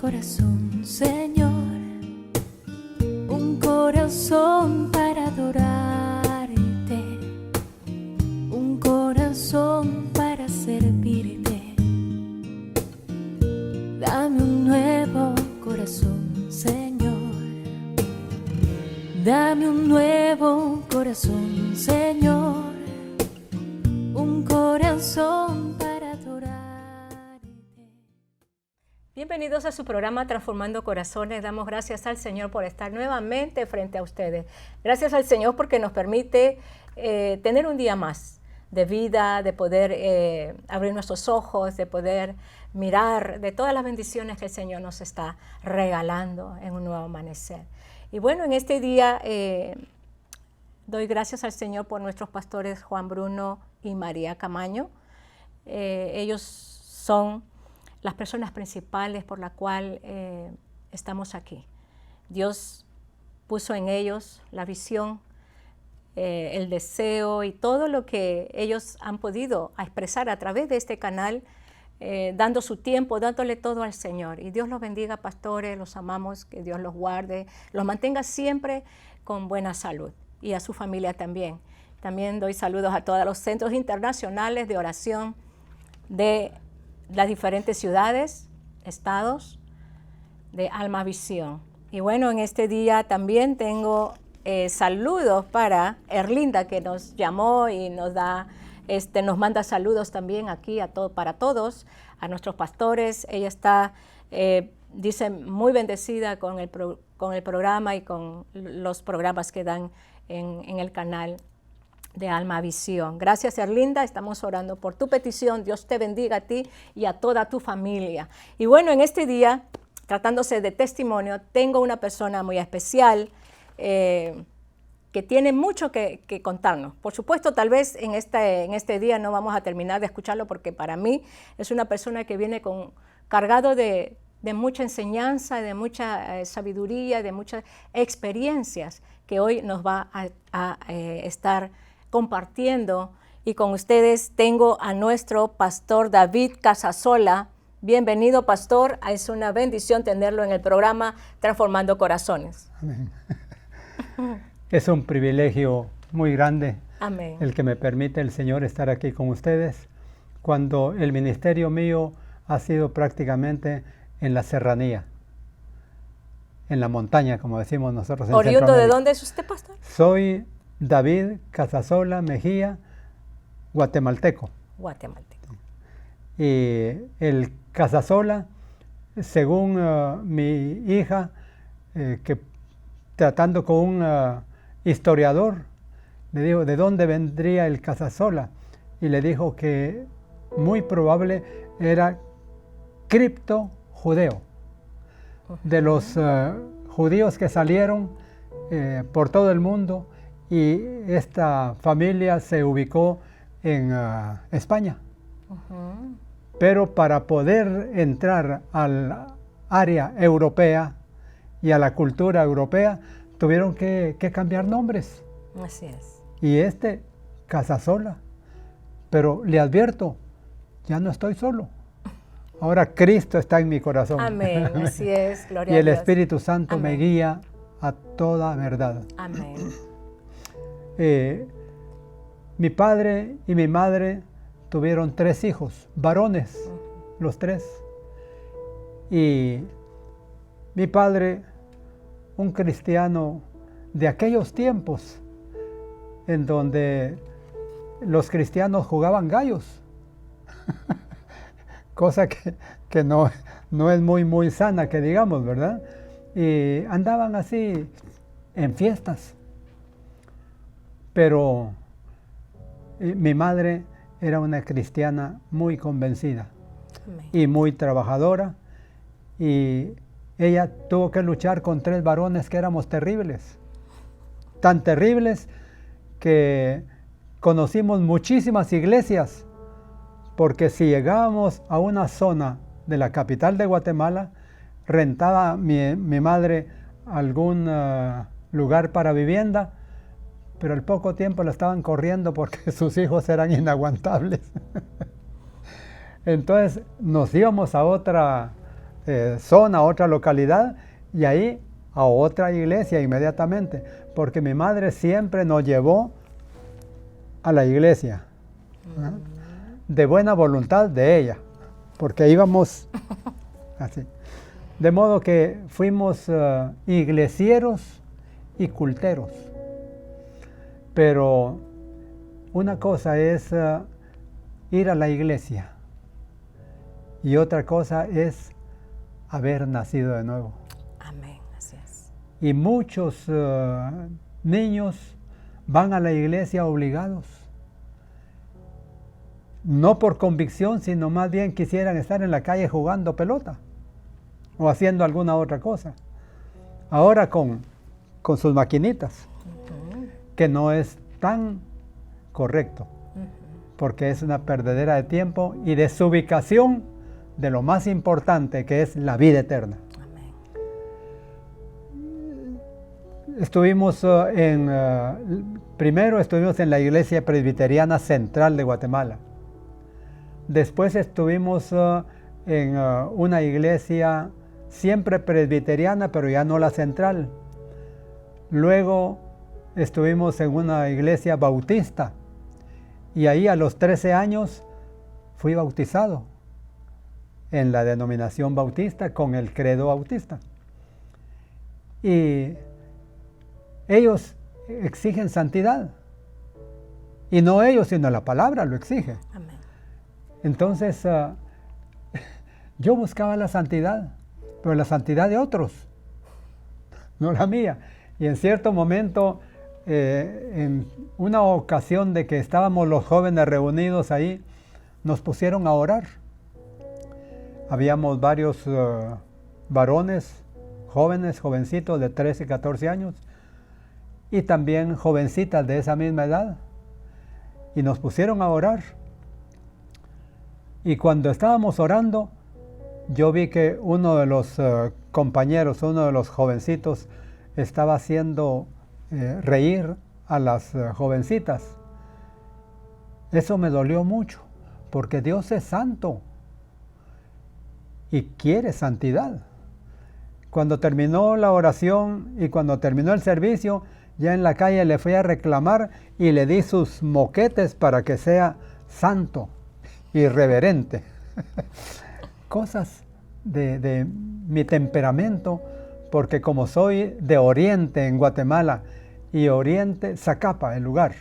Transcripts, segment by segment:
corazón, Señor, un corazón para adorarte, un corazón para servirte. Dame un nuevo corazón, Señor, dame un nuevo corazón, Señor, un corazón para adorarte. Bienvenidos a su programa Transformando Corazones. Damos gracias al Señor por estar nuevamente frente a ustedes. Gracias al Señor porque nos permite tener un día más de vida, de poder abrir nuestros ojos, de poder mirar de todas las bendiciones que el Señor nos está regalando en un nuevo amanecer. Y bueno, en este día doy gracias al Señor por nuestros pastores Juan Bruno y María Camaño. Ellos son las personas principales por la cual estamos aquí. Dios puso en ellos la visión, el deseo y todo lo que ellos han podido expresar a través de este canal, dando su tiempo, dándole todo al Señor. Y Dios los bendiga, pastores, los amamos, que Dios los guarde, los mantenga siempre con buena salud y a su familia también. También doy saludos a todos los centros internacionales de oración de las diferentes ciudades, estados de Alma Visión. Y bueno, en este día también tengo saludos para Erlinda, que nos llamó y nos manda saludos también aquí para todos, a nuestros pastores. Ella está, dice, muy bendecida con el programa y con los programas que dan en el canal de Alma Visión. Gracias, Erlinda, estamos orando por tu petición. Dios te bendiga a ti y a toda tu familia. Y bueno, en este día, tratándose de testimonio, tengo una persona muy especial que tiene mucho que contarnos. Por supuesto, tal vez en este día no vamos a terminar de escucharlo porque para mí es una persona que viene cargado de mucha enseñanza, de mucha sabiduría, de muchas experiencias que hoy nos va a estar compartiendo. Y con ustedes tengo a nuestro pastor David Casasola. Bienvenido, pastor. Es una bendición tenerlo en el programa Transformando Corazones. Amén. Es un privilegio muy grande. Amén. El que me permite el Señor estar aquí con ustedes cuando el ministerio mío ha sido prácticamente en la serranía, en la montaña, como decimos nosotros en ¿Oriundo Centroamérica. de dónde es usted, pastor? Soy David Casasola Mejía, guatemalteco. Guatemalteco. Y el Casasola, según mi hija, que tratando con un historiador, le dijo, ¿de dónde vendría el Casasola? Y le dijo que muy probable era cripto-judeo, de los judíos que salieron por todo el mundo, y esta familia se ubicó en España. Pero para poder entrar al área europea y a la cultura europea, tuvieron que cambiar nombres. Así es. Y Casasola. Pero le advierto, ya no estoy solo. Ahora Cristo está en mi corazón. Amén. Así es. Gloria y a el Dios. Espíritu Santo Amén. me guía a toda verdad. Amén. Mi padre y mi madre tuvieron 3 hijos, varones, los 3. Y mi padre, un cristiano de aquellos tiempos, en donde los cristianos jugaban gallos, cosa que no es muy sana, que digamos, ¿verdad? Y andaban así en fiestas. Pero mi madre era una cristiana muy convencida. Amén. Y muy trabajadora, y ella tuvo que luchar con 3 varones que éramos terribles, tan terribles que conocimos muchísimas iglesias, porque si llegábamos a una zona de la capital de Guatemala, rentaba mi madre algún lugar para vivienda, pero al poco tiempo la estaban corriendo porque sus hijos eran inaguantables. Entonces nos íbamos a otra zona, a otra localidad, y ahí a otra iglesia inmediatamente, porque mi madre siempre nos llevó a la iglesia, ¿ah? De buena voluntad de ella, porque íbamos así. De modo que fuimos iglesieros y culteros. Pero una cosa es ir a la iglesia y otra cosa es haber nacido de nuevo. Amén, así es. Y muchos niños van a la iglesia obligados. No por convicción, sino más bien quisieran estar en la calle jugando pelota o haciendo alguna otra cosa. Ahora con sus maquinitas, que no es tan correcto, porque es una perdedera de tiempo y desubicación de lo más importante, que es la vida eterna. Amén. Estuvimos primero estuvimos en la Iglesia Presbiteriana Central de Guatemala. Después estuvimos en una iglesia siempre presbiteriana, pero ya no la central. Luego estuvimos en una iglesia bautista y ahí a los 13 años fui bautizado en la denominación bautista con el credo bautista. Y ellos exigen santidad. Y no ellos, sino la palabra lo exige. Amén. Entonces, yo buscaba la santidad, pero la santidad de otros, no la mía. Y en cierto momento, en una ocasión de que estábamos los jóvenes reunidos ahí, nos pusieron a orar. Habíamos varios varones, jóvenes, jovencitos de 13, 14 años, y también jovencitas de esa misma edad. Y nos pusieron a orar. Y cuando estábamos orando, yo vi que uno de los compañeros, uno de los jovencitos, estaba haciendo reír a las jovencitas. Eso me dolió mucho, porque Dios es santo y quiere santidad. Cuando terminó la oración y cuando terminó el servicio, ya en la calle le fui a reclamar y le di sus moquetes para que sea santo, irreverente. Cosas de mi temperamento, porque como soy de Oriente en Guatemala, y Oriente, Zacapa, el lugar,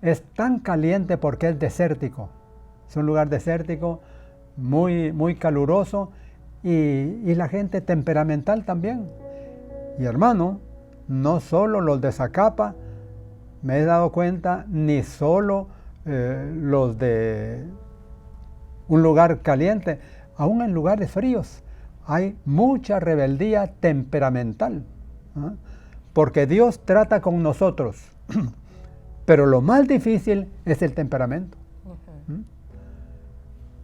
es tan caliente porque es desértico. Es un lugar desértico, muy, muy caluroso, y la gente temperamental también. Y hermano, no solo los de Zacapa, me he dado cuenta, ni solo los de un lugar caliente, aún en lugares fríos hay mucha rebeldía temperamental, ¿eh? Porque Dios trata con nosotros, pero lo más difícil es el temperamento.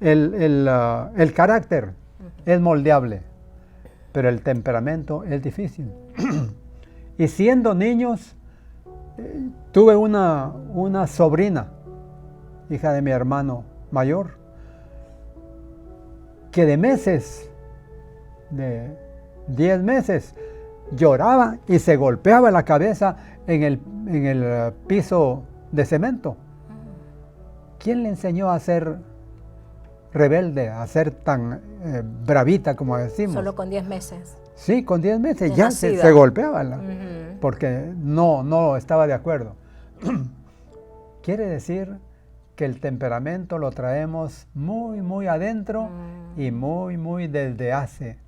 El carácter es moldeable, pero el temperamento es difícil. Y siendo niños, tuve una sobrina, hija de mi hermano mayor, que de meses, de 10 meses, lloraba y se golpeaba la cabeza en el piso de cemento. ¿Quién le enseñó a ser rebelde, a ser tan bravita como decimos? Solo con 10 meses. Sí, con 10 meses De ya nacida. se golpeaba, porque no estaba de acuerdo. Quiere decir que el temperamento lo traemos muy, muy adentro y muy, muy desde hace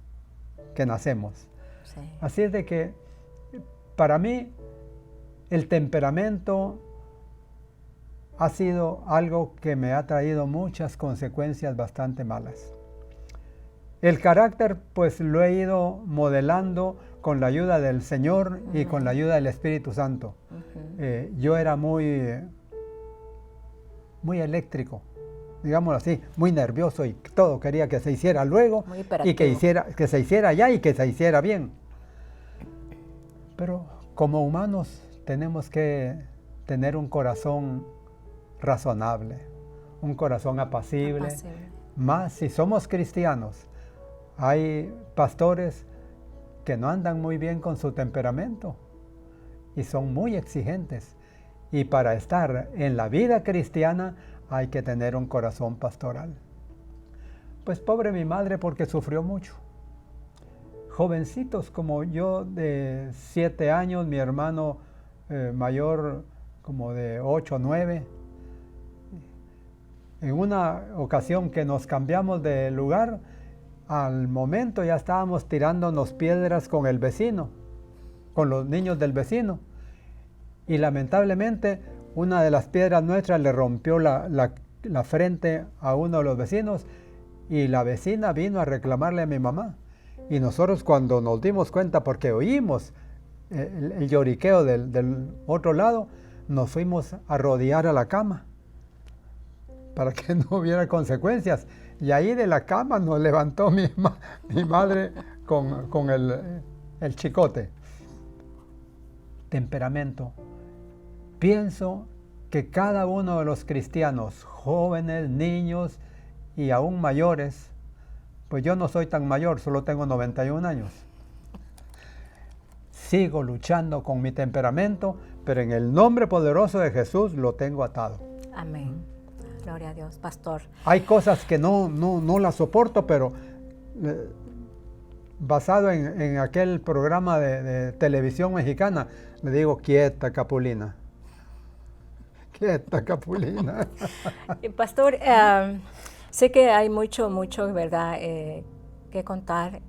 que nacemos. Sí. Así es de que para mí el temperamento ha sido algo que me ha traído muchas consecuencias bastante malas. El carácter pues lo he ido modelando con la ayuda del Señor y con la ayuda del Espíritu Santo. Yo era muy eléctrico, digámoslo así, muy nervioso y todo quería que se hiciera luego y que se hiciera ya y que se hiciera bien. Pero como humanos tenemos que tener un corazón razonable, un corazón apacible. Más si somos cristianos, hay pastores que no andan muy bien con su temperamento y son muy exigentes. Y para estar en la vida cristiana hay que tener un corazón pastoral. Pues pobre mi madre porque sufrió mucho. Jovencitos como yo de 7 años, mi hermano mayor como de 8 o 9. En una ocasión que nos cambiamos de lugar, al momento ya estábamos tirándonos piedras con el vecino, con los niños del vecino. Y lamentablemente una de las piedras nuestras le rompió la frente a uno de los vecinos y la vecina vino a reclamarle a mi mamá. Y nosotros cuando nos dimos cuenta, porque oímos el lloriqueo del otro lado, nos fuimos a rodear a la cama para que no hubiera consecuencias. Y ahí de la cama nos levantó mi madre con el chicote. Temperamento. Pienso que cada uno de los cristianos, jóvenes, niños y aún mayores, pues yo no soy tan mayor, solo tengo 91 años. Sigo luchando con mi temperamento, pero en el nombre poderoso de Jesús lo tengo atado. Amén. Gloria a Dios, pastor. Hay cosas que no las soporto, pero basado en aquel programa de televisión mexicana, le digo, quieta, Capulina. Quieta, Capulina. Pastor, sé que hay mucho, ¿verdad?, que contar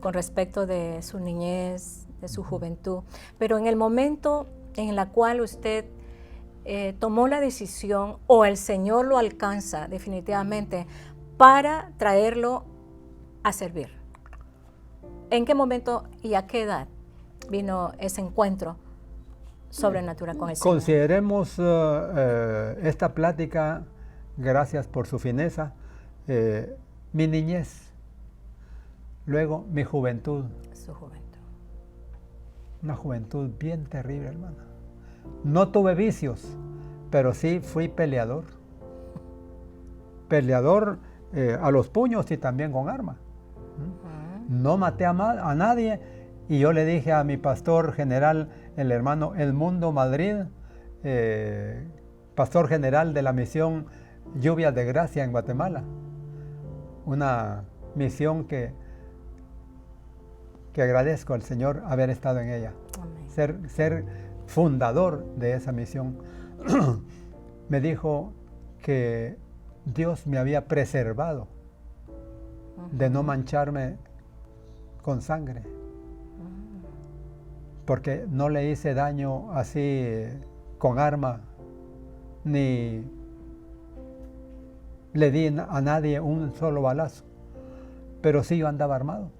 con respecto de su niñez, de su juventud, pero en el momento en el cual usted tomó la decisión o el Señor lo alcanza definitivamente para traerlo a servir, ¿en qué momento y a qué edad vino ese encuentro sobrenatural con el Señor? Consideremos esta plática, gracias por su fineza, mi niñez, luego mi juventud. Su juventud. Una juventud bien terrible, hermana. No tuve vicios, pero sí fui peleador. Peleador a los puños y también con arma. No maté a nadie. Y yo le dije a mi pastor general, el hermano Edmundo Madrid, pastor general de la misión Lluvias de Gracia en Guatemala. Una misión que agradezco al Señor haber estado en ella. Amén. Ser fundador de esa misión. Me dijo que Dios me había preservado de no mancharme con sangre, porque no le hice daño así con arma, ni le di a nadie un solo balazo, pero sí yo andaba armado.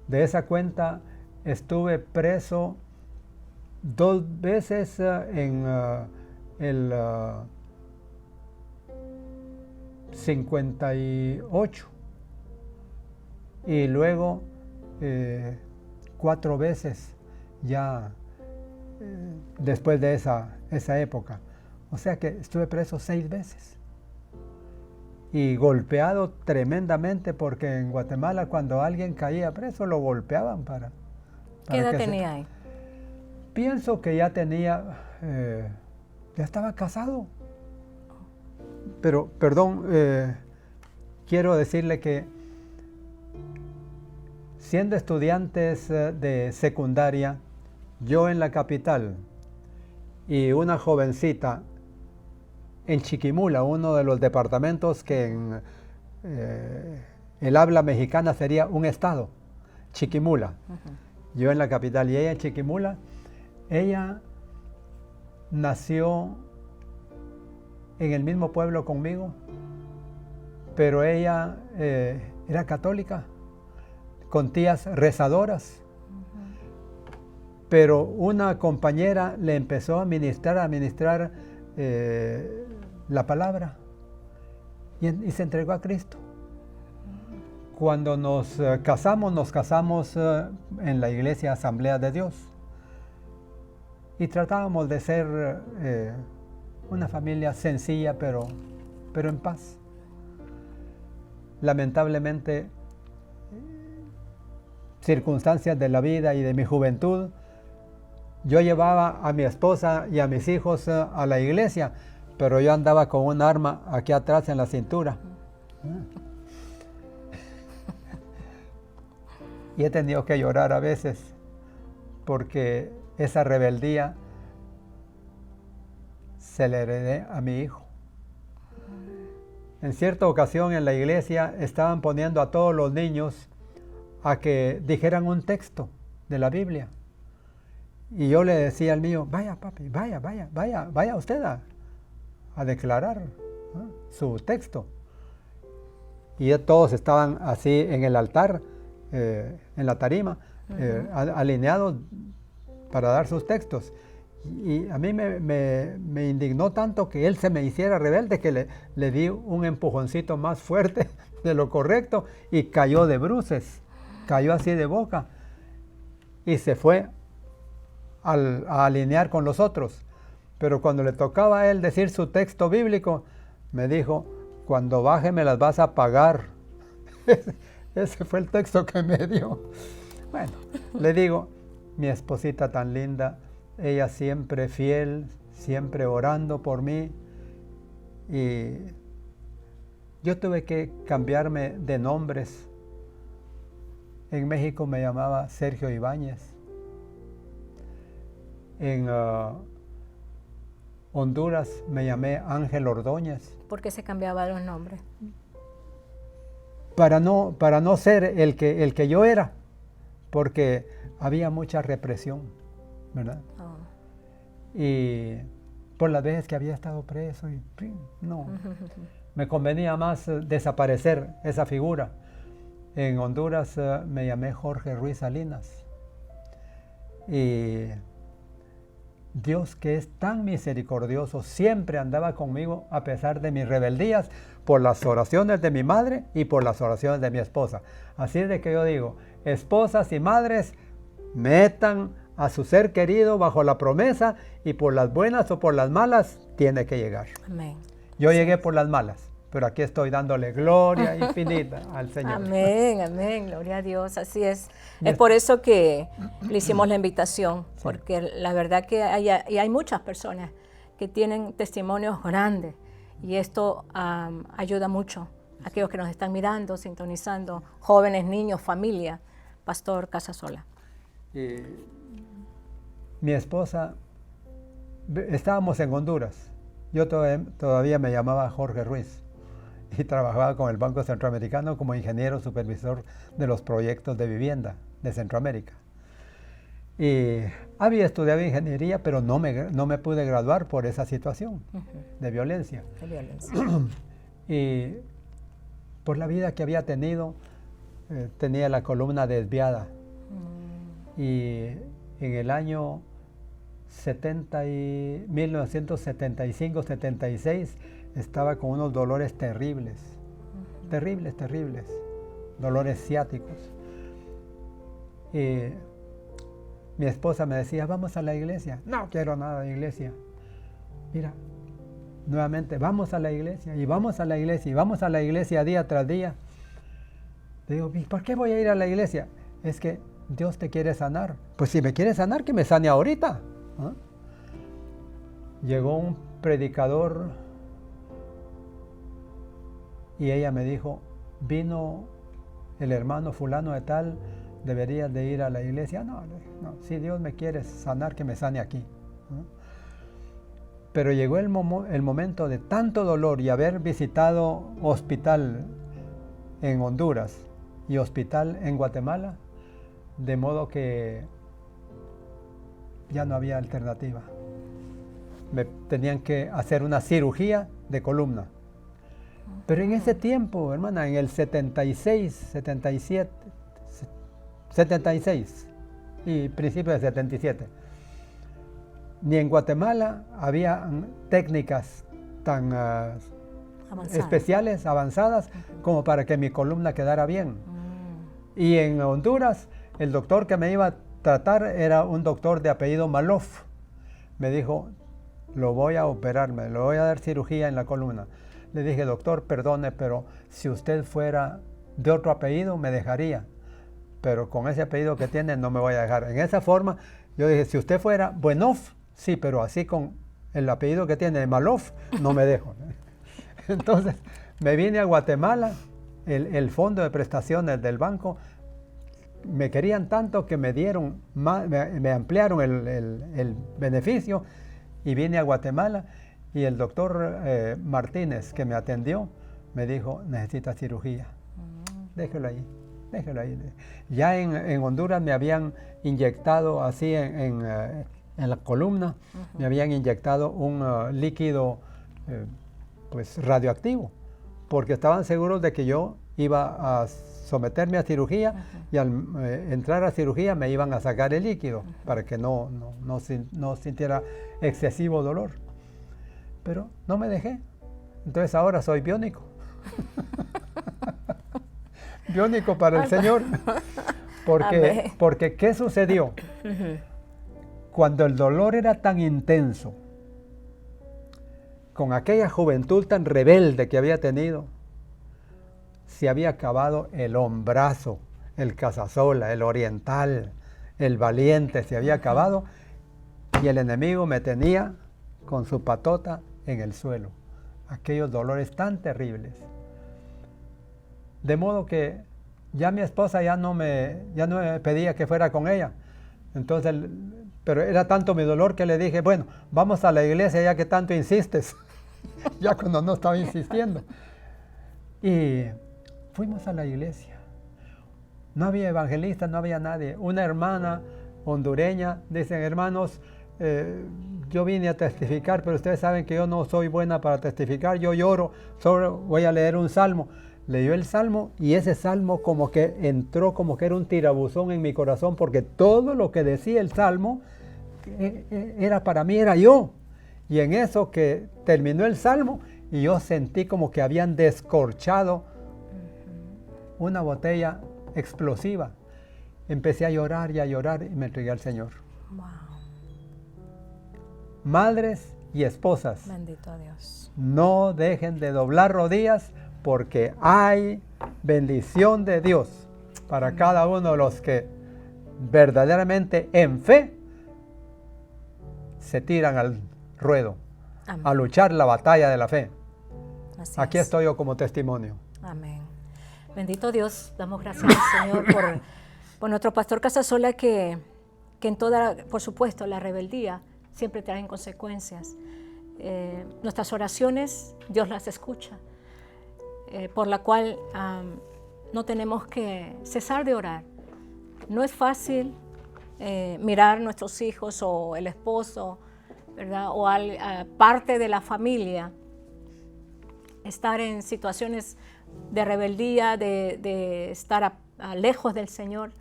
De esa cuenta estuve preso 2 veces en el 58 y luego 4 veces ya después de esa época. O sea que estuve preso 6 veces y golpeado tremendamente, porque en Guatemala cuando alguien caía preso lo golpeaban para ¿Qué edad tenía ahí? Pienso que ya tenía, ya estaba casado. Pero, perdón, quiero decirle que siendo estudiantes de secundaria, yo en la capital y una jovencita en Chiquimula, uno de los departamentos que en el habla mexicana sería un estado, Chiquimula. Yo en la capital y ella en Chiquimula. Ella nació en el mismo pueblo conmigo, pero ella era católica, con tías rezadoras. Pero una compañera le empezó a ministrar la palabra y se entregó a Cristo. Cuando nos casamos en la iglesia Asamblea de Dios. Y tratábamos de ser una familia sencilla, pero en paz. lamentablemente, circunstancias de la vida y de mi juventud, yo llevaba a mi esposa y a mis hijos a la iglesia, pero yo andaba con un arma aquí atrás en la cintura. Y he tenido que llorar a veces porque esa rebeldía se le heredé a mi hijo. En cierta ocasión en la iglesia estaban poniendo a todos los niños a que dijeran un texto de la Biblia. Y yo le decía al mío, vaya papi, vaya usted a declarar, ¿no?, su texto. Y todos estaban así en el altar, en la tarima, alineados para dar sus textos. Y a mí me indignó tanto que él se me hiciera rebelde que le di un empujoncito más fuerte de lo correcto y cayó de bruces, cayó así de boca y se fue a alinear con los otros. Pero cuando le tocaba a él decir su texto bíblico, me dijo, cuando baje me las vas a pagar. Ese fue el texto que me dio. Bueno, le digo, mi esposita tan linda, ella siempre fiel, siempre orando por mí. Y yo tuve que cambiarme de nombres. En México me llamaba Sergio Ibáñez. En Honduras me llamé Ángel Ordóñez. ¿Por qué se cambiaba los nombres? Para no ser el que yo era, porque había mucha represión, ¿verdad? Oh. Y por las veces que había estado preso, y no, me convenía más desaparecer esa figura. En Honduras me llamé Jorge Ruiz Salinas. Y Dios, que es tan misericordioso, siempre andaba conmigo a pesar de mis rebeldías, por las oraciones de mi madre y por las oraciones de mi esposa. Así es de que yo digo, esposas y madres, metan a su ser querido bajo la promesa y por las buenas o por las malas, tiene que llegar. Amén. Yo llegué por las malas, pero aquí estoy dándole gloria infinita al Señor. Amén, amén, gloria a Dios, así es. Es por eso que le hicimos la invitación, porque la verdad que hay muchas personas que tienen testimonios grandes y esto ayuda mucho a aquellos que nos están mirando, sintonizando, jóvenes, niños, familia. Pastor Casasola. Mi esposa, estábamos en Honduras, yo todavía me llamaba Jorge Ruiz y trabajaba con el Banco Centroamericano como ingeniero supervisor de los proyectos de vivienda de Centroamérica. Y había estudiado ingeniería, pero no me pude graduar por esa situación de violencia. Y por la vida que había tenido, tenía la columna desviada. Y en el año 1975-76 estaba con unos dolores terribles, terribles, dolores ciáticos. Y mi esposa me decía, vamos a la iglesia. No quiero nada de iglesia. Mira, nuevamente, vamos a la iglesia, y vamos a la iglesia, y vamos a la iglesia día tras día. Digo, ¿por qué voy a ir a la iglesia? Es que Dios te quiere sanar. Pues si me quiere sanar, que me sane ahorita. ¿Ah? Llegó un predicador y ella me dijo, vino el hermano fulano de tal, deberías de ir a la iglesia. No, si Dios me quiere sanar, que me sane aquí. ¿No? Pero llegó el momento de tanto dolor y haber visitado hospital en Honduras y hospital en Guatemala, de modo que ya no había alternativa. Me tenían que hacer una cirugía de columna. Pero en ese tiempo, hermana, en el 76 y principio de 77, ni en Guatemala había técnicas tan especiales, avanzadas, como para que mi columna quedara bien. Y en Honduras, el doctor que me iba a tratar era un doctor de apellido Malof. Me dijo, lo voy a operar, lo voy a dar cirugía en la columna. Le dije, doctor, perdone, pero si usted fuera de otro apellido, me dejaría. Pero con ese apellido que tiene, no me voy a dejar. En esa forma, yo dije, si usted fuera Buenov, sí, pero así con el apellido que tiene, Malov, no me dejo. Entonces, me vine a Guatemala, el fondo de prestaciones del banco, me querían tanto que me dieron, me ampliaron el beneficio, y vine a Guatemala, y el doctor Martínez, que me atendió, me dijo, necesita cirugía. Déjelo ahí, déjelo ahí. Ya en Honduras me habían inyectado así en la columna, me habían inyectado un líquido pues radioactivo, porque estaban seguros de que yo iba a someterme a cirugía, y al entrar a cirugía me iban a sacar el líquido para que no sintiera excesivo dolor. Pero no me dejé. Entonces ahora soy biónico. Biónico para el Señor. Porque ¿qué sucedió? Cuando el dolor era tan intenso, con aquella juventud tan rebelde que había tenido, se había acabado el hombrazo, el Casasola, el Oriental, el Valiente, se había acabado, y el enemigo me tenía con su patota en el suelo. Aquellos dolores tan terribles. De modo que ya mi esposa ya no me pedía que fuera con ella. Entonces, pero era tanto mi dolor que le dije, bueno, vamos a la iglesia ya que tanto insistes. Ya cuando no estaba insistiendo. Y fuimos a la iglesia. No había evangelistas, no había nadie. Una hermana hondureña, dicen, hermanos, yo vine a testificar, pero ustedes saben que yo no soy buena para testificar, yo lloro, solo voy a leer un salmo. Leyó el salmo, y ese salmo como que entró, como que era un tirabuzón en mi corazón, porque todo lo que decía el salmo era para mí, era yo. Y en eso que terminó el salmo, y yo sentí como que habían descorchado una botella explosiva. Empecé a llorar y me entregué al Señor. Wow. Madres y esposas, Bendito Dios. no dejen de doblar rodillas, porque hay bendición de Dios para cada uno de los que verdaderamente en fe se tiran al ruedo, Amén. a luchar la batalla de la fe. Así Aquí es. estoy yo como testimonio. Amén. Bendito Dios, damos gracias al Señor por nuestro pastor Casasola, que en toda, por supuesto, la rebeldía siempre traen consecuencias. Nuestras oraciones, Dios las escucha, por la cual no tenemos que cesar de orar. No es fácil mirar a nuestros hijos o el esposo, ¿verdad? O a parte de la familia, estar en situaciones de rebeldía, de estar lejos del Señor,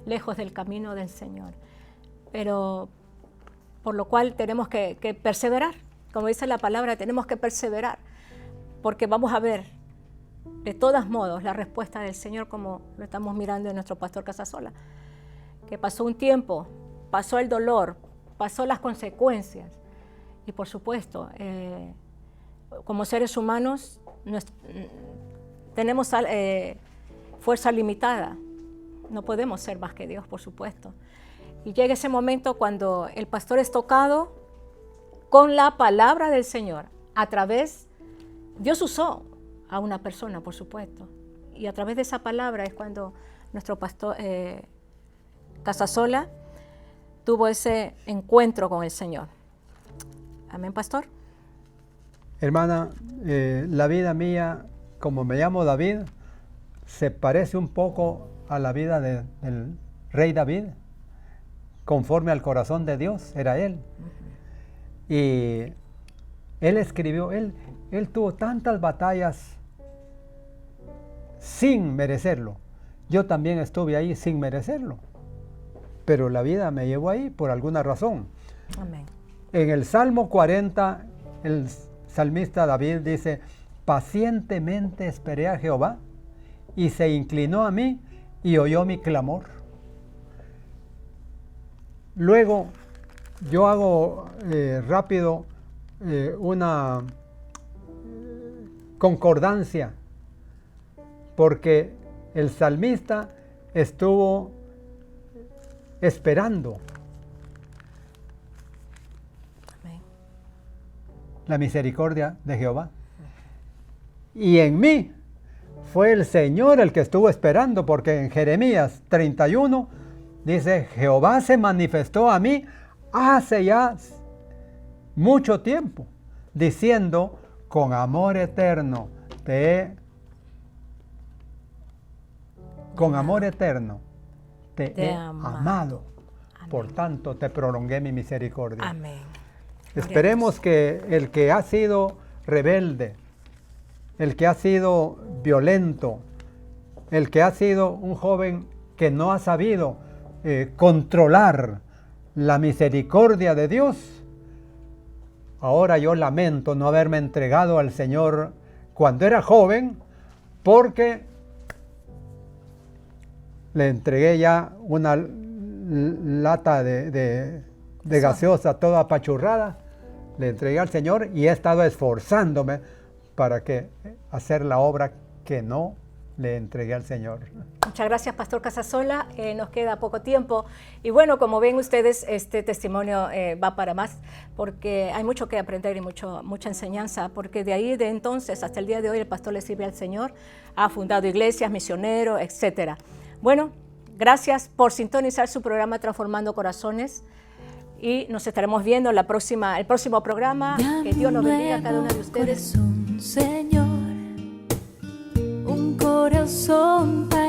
lejos del camino del Señor. Pero por lo cual tenemos que perseverar. Como dice la palabra, tenemos que perseverar, porque vamos a ver de todos modos la respuesta del Señor, como lo estamos mirando en nuestro pastor Casasola, que pasó un tiempo, pasó el dolor, pasó las consecuencias, y por supuesto, como seres humanos tenemos fuerza limitada, no podemos ser más que Dios, por supuesto. Y llega ese momento cuando el pastor es tocado con la palabra del Señor. A través, Dios usó a una persona, por supuesto. Y a través de esa palabra es cuando nuestro pastor Casasola tuvo ese encuentro con el Señor. Amén, pastor. Hermana, la vida mía, como me llamo David, se parece un poco a la vida del rey David, conforme al corazón de Dios, era él. Y él escribió, él tuvo tantas batallas sin merecerlo. Yo también estuve ahí sin merecerlo, pero la vida me llevó ahí por alguna razón. Amén. En el Salmo 40, el salmista David dice, pacientemente esperé a Jehová, y se inclinó a mí y oyó mi clamor. Luego, yo hago rápido una concordancia, porque el salmista estuvo esperando Amén. la misericordia de Jehová. Y en mí fue el Señor el que estuvo esperando, porque en Jeremías 31 dice, Jehová se manifestó a mí hace ya mucho tiempo, diciendo, con amor eterno con amor eterno te he amado. Amén. Por tanto te prolongué mi misericordia. Amén. Esperemos que el que ha sido rebelde, el que ha sido violento, el que ha sido un joven que no ha sabido controlar la misericordia de Dios, ahora yo lamento no haberme entregado al Señor cuando era joven, porque le entregué ya una lata de gaseosa toda apachurrada, le entregué al Señor y he estado esforzándome para hacer la obra que no le entregué al Señor. Muchas gracias, Pastor Casasola. Nos queda poco tiempo. Y bueno, como ven ustedes, este testimonio va para más, porque hay mucho que aprender y mucha enseñanza, porque de ahí, de entonces hasta el día de hoy, el pastor le sirve al Señor, ha fundado iglesias, misioneros, etc. Bueno, gracias por sintonizar su programa Transformando Corazones. Y nos estaremos viendo el próximo programa. Que Dios nos bendiga a cada uno de ustedes. Corazón, Señor, un corazón para